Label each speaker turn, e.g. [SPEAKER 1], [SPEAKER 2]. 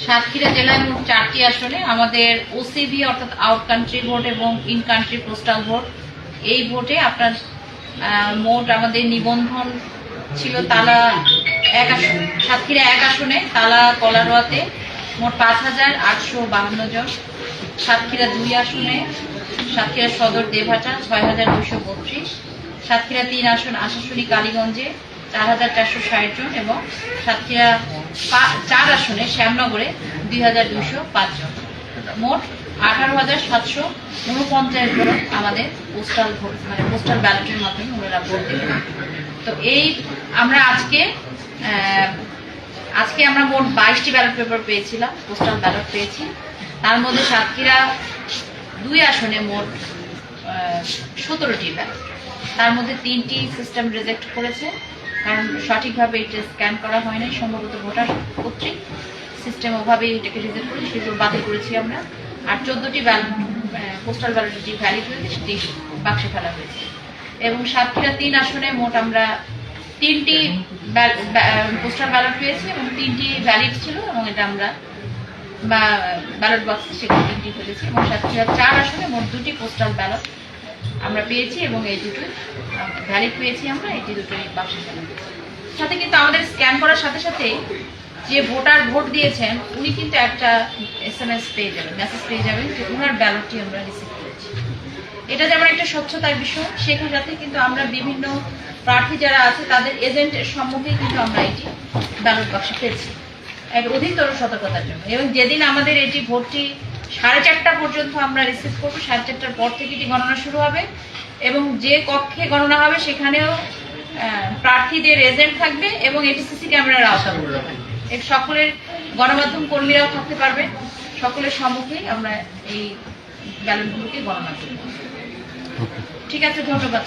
[SPEAKER 1] সাতক্ষীরা জেলায় মোট 4টি আসনে আমাদের ওসিভি অর্থাৎ আউট কান্ট্রি ভোট এবং ইন কান্ট্রি পোস্টাল ভোট, এই ভোটে আপনার মোট আমাদের নিবন্ধন ছিল তালা 1 আসন, সাতক্ষীরা 1 আসনে তালা কলারোয়াতে মোট 5,852 জন, সাতক্ষীরা 2 আসনে সাতক্ষীরা সদর দেবহাটা 6,232, সাতক্ষীরা 3 আসন আশাশুনি কালীগঞ্জে 4,460 জন এবং সাতক্ষীরা 4 আসনে শ্যামনগরে 2,205 জন। মোট 18,749 জন আমাদের পোস্টাল ভোট মানে পোস্টাল ব্যালটের মাধ্যমে ওনারা ভোট দেবেন। তো এই আমরা আজকে আমরা মোট 22টি ব্যালট পেপার পেয়েছিলাম, পোস্টাল ব্যালট পেয়েছি। তার মধ্যে সাতক্ষীরা 2 আসনে মোট 17টি ব্যালট, তার মধ্যে 3টি সিস্টেম রিজেক্ট করেছে, কারণ সঠিকভাবে এটা স্ক্যান করা হয় নাই সম্ভবত ভোটার কর্তৃক, সিস্টেম ওভাবেই এটাকে রিজেক্ট করে সেগুলো বাতিল করেছি আমরা। আর 14টি ব্যালট পোস্টাল ব্যালট যেটি ভ্যালিড হয়েছে সেটি বাক্সে ফেলা হয়েছে। এবং সাতক্ষীরা 3 আসনে মোট আমরা 3টি পোস্টাল ব্যালট পেয়েছি এবং 3টি ভ্যালিড ছিল এবং এটা আমরা ব্যালট বক্স সেগুলো 3টি ফেলেছি। এবং সাতক্ষীরা 4 আসনে মোট 2টি পোস্টাল ব্যালট আমরা পেয়েছি এবং এই দুটোই ভ্যালিড পেয়েছি আমরা, এটি দুটোই বাক্সে ফেলা হয়েছে। সাথে কিন্তু আমাদের স্ক্যান করার সাথে সাথে যে ভোটার ভোট দিয়েছেন উনি কিন্তু একটা SMS পেয়ে যাবেন, মেসেজ পেয়ে যাবেন যে ওনার ব্যালটটি আমরা রিসিভ করেছি। এটা যেমন একটা স্বচ্ছতার বিষয়, সেখানে সাথে কিন্তু আমরা বিভিন্ন প্রার্থী যারা আছে তাদের এজেন্টের সম্মুখে কিন্তু আমরা এটি ব্যালট বাক্সে পেয়েছি এক অধিকতর সতর্কতার জন্য। এবং যেদিন আমাদের এটি ভোটটি 4:30 পর্যন্ত আমরা রিসিভ করবো, 4:30টার পর থেকে এটি গণনা শুরু হবে এবং যে কক্ষে গণনা হবে সেখানেও প্রার্থীদের এজেন্ট থাকবে এবং এটি সিসি ক্যামেরার আওতায় থাকবে। এর সকলের গণমাধ্যম কর্মীরাও থাকতে পারবে, সকলের সম্মুখেই আমরা এই ব্যালটগুলোকে গণনা করব। ঠিক আছে, ধন্যবাদ।